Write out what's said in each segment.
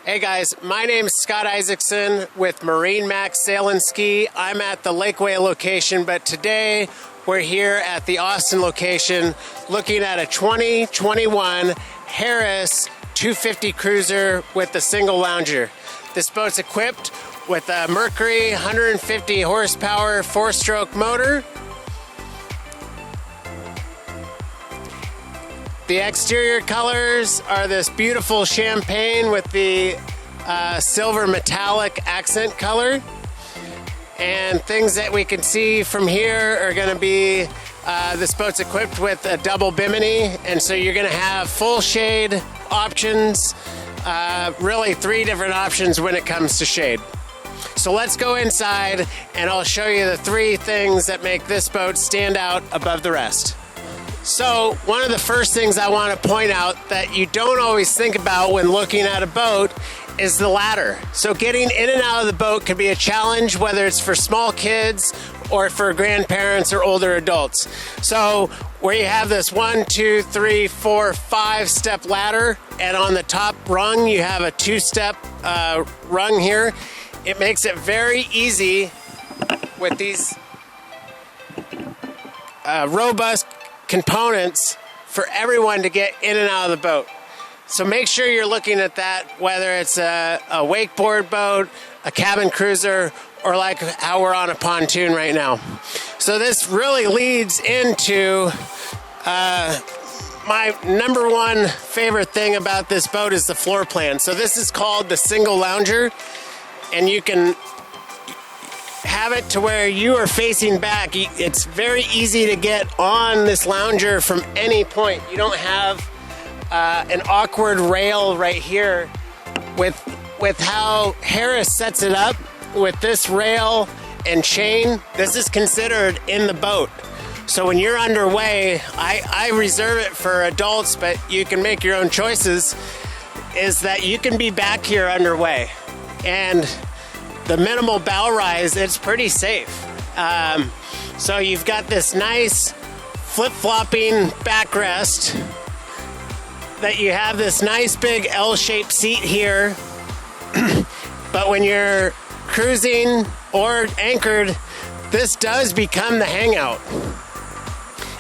Hey guys, my name is Scott Isaacson with Marine Max Sail and Ski. I'm at the Lakeway location, but today we're here at the Austin location looking at a 2021 Harris 250 cruiser with the single lounger. This boat's equipped with a Mercury 150 horsepower 4-stroke motor. The exterior colors are this beautiful champagne with the silver metallic accent color. And things that we can see from here are going to be this boat's equipped with a double bimini, and so you're going to have full shade options, really 3 different options when it comes to shade. So let's go inside and I'll show you the 3 things that make this boat stand out above the rest. So one of the first things I want to point out that you don't always think about when looking at a boat is the ladder. So getting in and out of the boat can be a challenge, whether it's for small kids or for grandparents or older adults. So where you have this 1, 2, 3, 4, 5 step ladder, and on the top rung you have a 2-step rung here, it makes it very easy with these robust components for everyone to get in and out of the boat. So make sure you're looking at that, whether it's a wakeboard boat, a cabin cruiser, or like how we're on a pontoon right now. So this really leads into my number 1 favorite thing about this boat is the floor plan. So this is called the single lounger, and you can have it to where you are facing back. It's very easy to get on this lounger from any point. You don't have an awkward rail right here with how Harris sets it up with this rail and chain. This is considered in the boat. So when you're underway, I reserve it for adults, but you can make your own choices, is that you can be back here underway. And the minimal bow rise, it's pretty safe. So you've got this nice flip-flopping backrest, that you have this nice big L-shaped seat here. But when you're cruising or anchored, this does become the hangout.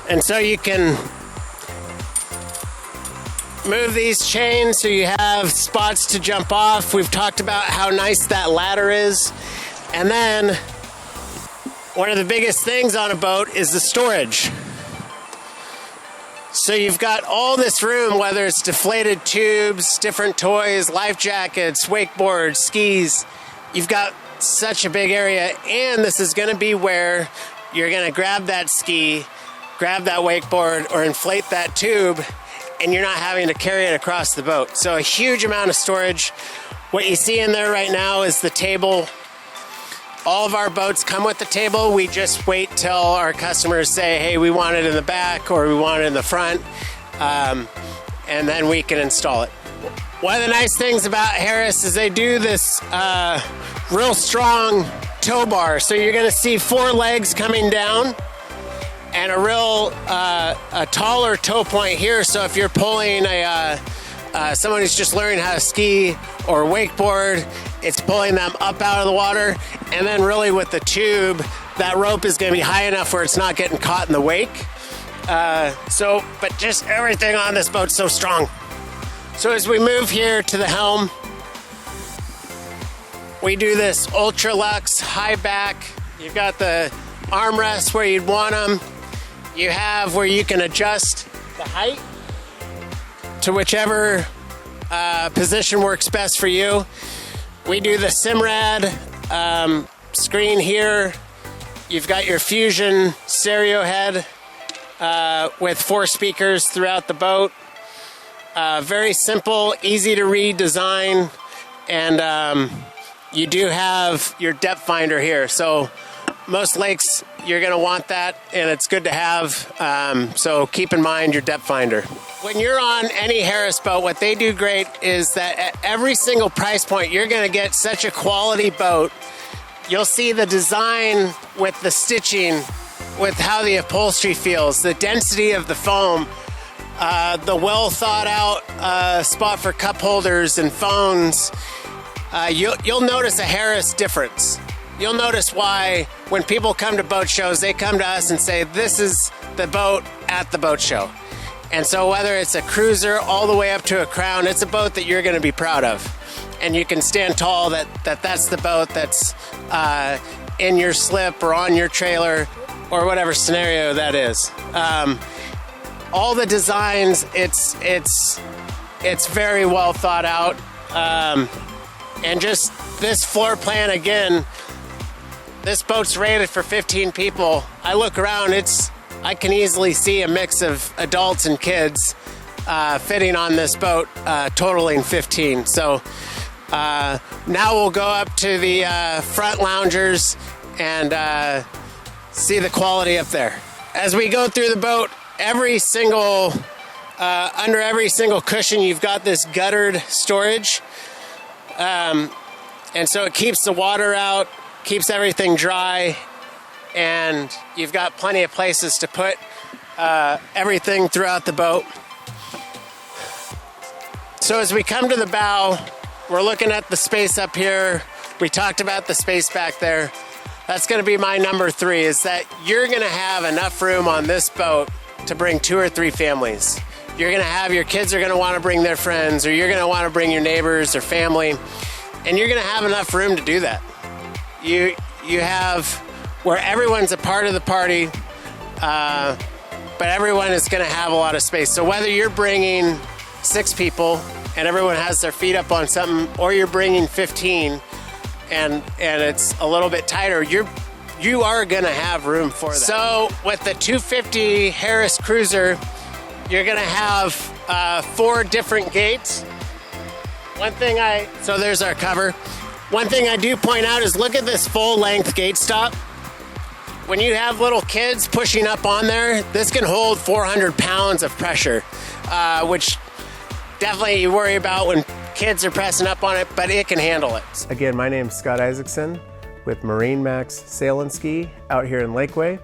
And so you can move these chains so you have spots to jump off. We've talked about how nice that ladder is. And then one of the biggest things on a boat is the storage. So you've got all this room, whether it's deflated tubes, different toys, life jackets, wakeboards, skis. You've got such a big area, and this is going to be where you're going to grab that ski, grab that wakeboard, or inflate that tube, and you're not having to carry it across the boat. So a huge amount of storage. What you see in there right now is the table. All of our boats come with the table. We just wait till our customers say, hey, we want it in the back or we want it in the front, and then we can install it. One of the nice things about Harris is they do this real strong tow bar. So you're going to see 4 legs coming down and a real a taller tow point here. So if you're pulling someone who's just learning how to ski or wakeboard, it's pulling them up out of the water. And then really with the tube, that rope is going to be high enough where it's not getting caught in the wake. But just everything on this boat's so strong. So as we move here to the helm, we do this ultra luxe high back. You've got the armrests where you'd want them. You have where you can adjust the height to whichever position works best for you. We do the Simrad screen here. You've got your Fusion stereo head with 4 speakers throughout the boat. Very simple, easy to read design, and you do have your depth finder here. So most lakes, you're going to want that, and it's good to have. So keep in mind your depth finder. When you're on any Harris boat, what they do great is that at every single price point, you're going to get such a quality boat. You'll see the design with the stitching, with how the upholstery feels, the density of the foam. the well thought out spot for cup holders and phones, you'll notice a Harris difference. You'll notice why when people come to boat shows, they come to us and say, this is the boat at the boat show. And so whether it's a cruiser all the way up to a Crown, it's a boat that you're going to be proud of. And you can stand tall that's the boat that's in your slip or on your trailer or whatever scenario that is. All the designs, it's very well thought out. And just this floor plan, again, this boat's rated for 15 people. I look around, I can easily see a mix of adults and kids fitting on this boat, totaling 15. So now we'll go up to the front loungers and see the quality up there. As we go through the boat, under every single cushion, you've got this guttered storage. And so it keeps the water out, keeps everything dry, and you've got plenty of places to put everything throughout the boat. So as we come to the bow, we're looking at the space up here. We talked about the space back there. That's going to be my number 3, is that you're going to have enough room on this boat to bring 2 or 3 families. You're going to have your kids are going to want to bring their friends, or you're going to want to bring your neighbors or family, and you're going to have enough room to do that. You have where everyone's a part of the party, but everyone is going to have a lot of space. So whether you're bringing 6 people and everyone has their feet up on something, or you're bringing 15 and it's a little bit tighter, you are going to have room for that. So with the 250 Harris Cruiser, you're going to have 4 different gates. So there's our cover. One thing I do point out is look at this full length gate stop. When you have little kids pushing up on there, this can hold 400 pounds of pressure, which definitely you worry about when kids are pressing up on it, but it can handle it. Again, my name's Scott Isaacson with Marine Max Sail and Ski out here in Lakeway.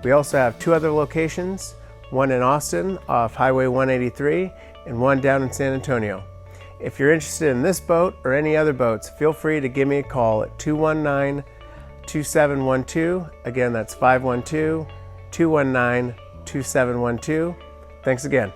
We also have 2 other locations, one in Austin off Highway 183 and one down in San Antonio. If you're interested in this boat or any other boats, feel free to give me a call at 219-2712. Again, that's 512-219-2712. Thanks again.